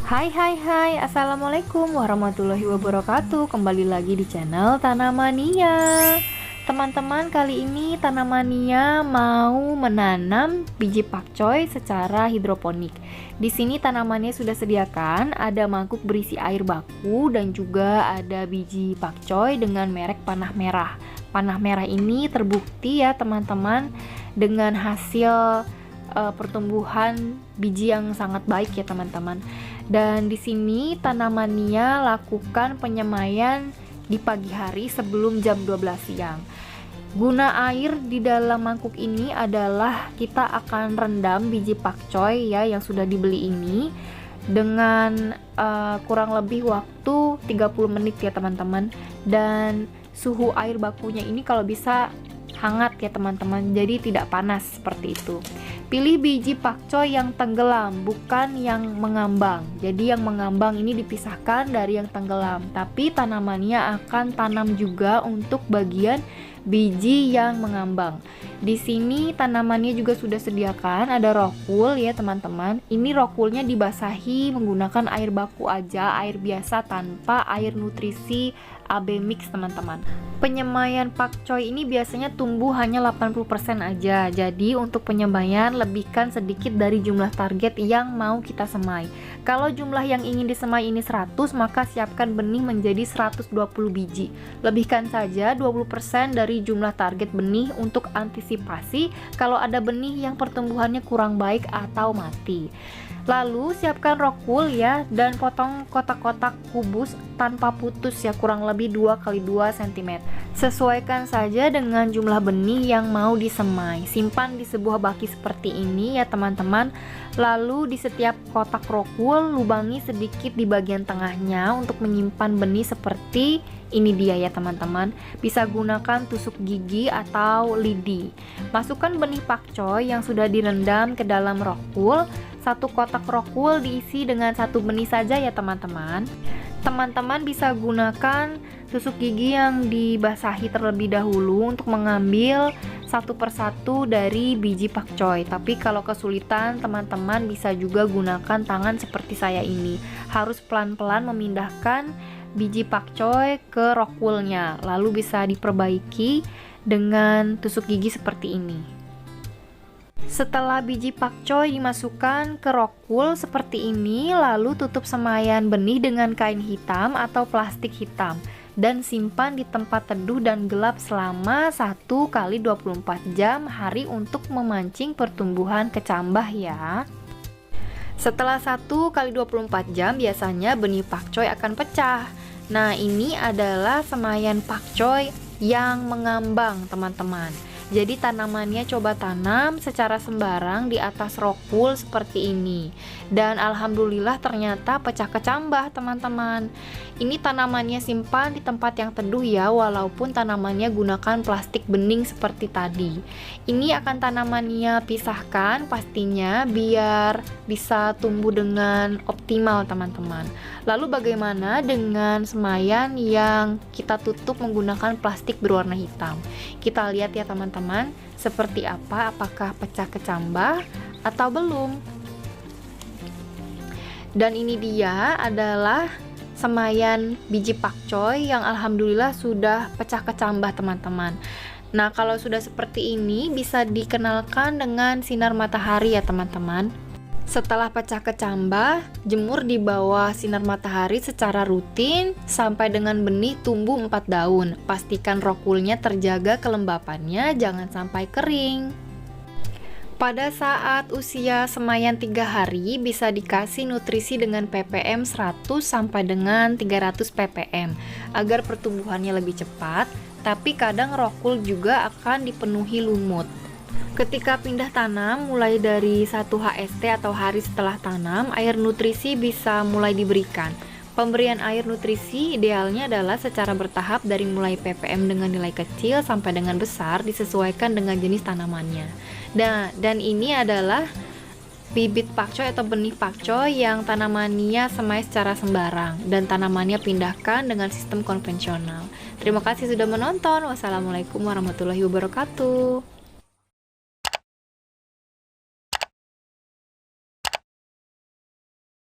Hai, Assalamualaikum warahmatullahi wabarakatuh. Kembali lagi di channel Tanamania. Teman-teman, kali ini Tanamania mau menanam biji pakcoy secara hidroponik. Di sini tanamannya sudah sediakan, ada mangkuk berisi air baku dan juga ada biji pakcoy dengan merek Panah Merah. Panah Merah ini terbukti ya teman-teman dengan hasil pertumbuhan biji yang sangat baik ya teman-teman. Dan di sini Tanamania lakukan penyemaian di pagi hari sebelum jam 12 siang. Guna air di dalam mangkuk ini adalah kita akan rendam biji pakcoy ya yang sudah dibeli ini dengan kurang lebih waktu 30 menit ya teman-teman. Dan suhu air bakunya ini kalau bisa hangat ya teman-teman, jadi tidak panas seperti itu. Pilih biji pakcoy yang tenggelam, bukan yang mengambang. Jadi yang mengambang ini dipisahkan dari yang tenggelam, tapi tanamannya akan tanam juga untuk bagian biji yang mengambang. Di sini tanamannya juga sudah sediakan, ada rockwool ya teman-teman. Ini rockwoolnya dibasahi menggunakan air baku aja, air biasa tanpa air nutrisi AB mix teman-teman. Penyemaian pakcoy ini biasanya tumbuh hanya 80% aja. Jadi untuk penyemaian lebihkan sedikit dari jumlah target yang mau kita semai. Kalau jumlah yang ingin disemai ini 100, maka siapkan benih menjadi 120 biji. Lebihkan saja 20% dari jumlah target benih untuk antisipasi kalau ada benih yang pertumbuhannya kurang baik atau mati. Lalu siapkan rockwool ya, dan potong kotak-kotak kubus tanpa putus ya, kurang lebih 2x2 cm. Sesuaikan saja dengan jumlah benih yang mau disemai. Simpan di sebuah baki seperti ini ya teman-teman. Lalu di setiap kotak rockwool lubangi sedikit di bagian tengahnya untuk menyimpan benih seperti ini dia ya teman-teman. Bisa gunakan tusuk gigi atau lidi. Masukkan benih pakcoy yang sudah direndam ke dalam rockwool. Satu kotak rockwool diisi dengan satu benih saja ya teman-teman. Teman-teman bisa gunakan tusuk gigi yang dibasahi terlebih dahulu untuk mengambil satu persatu dari biji pakcoy. Tapi kalau kesulitan, teman-teman bisa juga gunakan tangan seperti saya ini. Harus pelan-pelan memindahkan biji pakcoy ke rockwoolnya, lalu bisa diperbaiki dengan tusuk gigi seperti ini. Setelah biji pakcoy dimasukkan ke rockwool seperti ini, lalu tutup semaian benih dengan kain hitam atau plastik hitam dan simpan di tempat teduh dan gelap selama 1x24 jam hari untuk memancing pertumbuhan kecambah ya. Setelah 1x24 jam biasanya benih pakcoy akan pecah. Nah, ini adalah semaian pakcoy yang mengambang teman-teman. Jadi tanamannya coba tanam secara sembarang di atas rockwool seperti ini. Dan alhamdulillah ternyata pecah kecambah teman-teman. Ini tanamannya simpan di tempat yang teduh ya, walaupun tanamannya gunakan plastik bening seperti tadi. Ini akan tanamannya pisahkan pastinya biar bisa tumbuh dengan optimal teman-teman. Lalu bagaimana dengan semaian yang kita tutup menggunakan plastik berwarna hitam? Kita lihat ya teman-teman, seperti apa, apakah pecah kecambah atau belum. Dan ini dia adalah semaian biji pakcoy yang alhamdulillah sudah pecah kecambah teman-teman. Nah, kalau sudah seperti ini bisa dikenalkan dengan sinar matahari ya teman-teman. Setelah pecah kecambah, jemur di bawah sinar matahari secara rutin sampai dengan benih tumbuh 4 daun. Pastikan rockwoolnya terjaga kelembapannya, jangan sampai kering. Pada saat usia semaian 3 hari bisa dikasih nutrisi dengan ppm 100 sampai dengan 300 ppm agar pertumbuhannya lebih cepat, tapi kadang rockwool juga akan dipenuhi lumut. Ketika pindah tanam, mulai dari 1 HST atau hari setelah tanam, air nutrisi bisa mulai diberikan. Pemberian air nutrisi idealnya adalah secara bertahap dari mulai ppm dengan nilai kecil sampai dengan besar, disesuaikan dengan jenis tanamannya. Dan ini adalah bibit pakcoy atau benih pakcoy yang tanamannya semai secara sembarang dan tanamannya pindahkan dengan sistem konvensional. Terima kasih sudah menonton. Wassalamualaikum warahmatullahi wabarakatuh.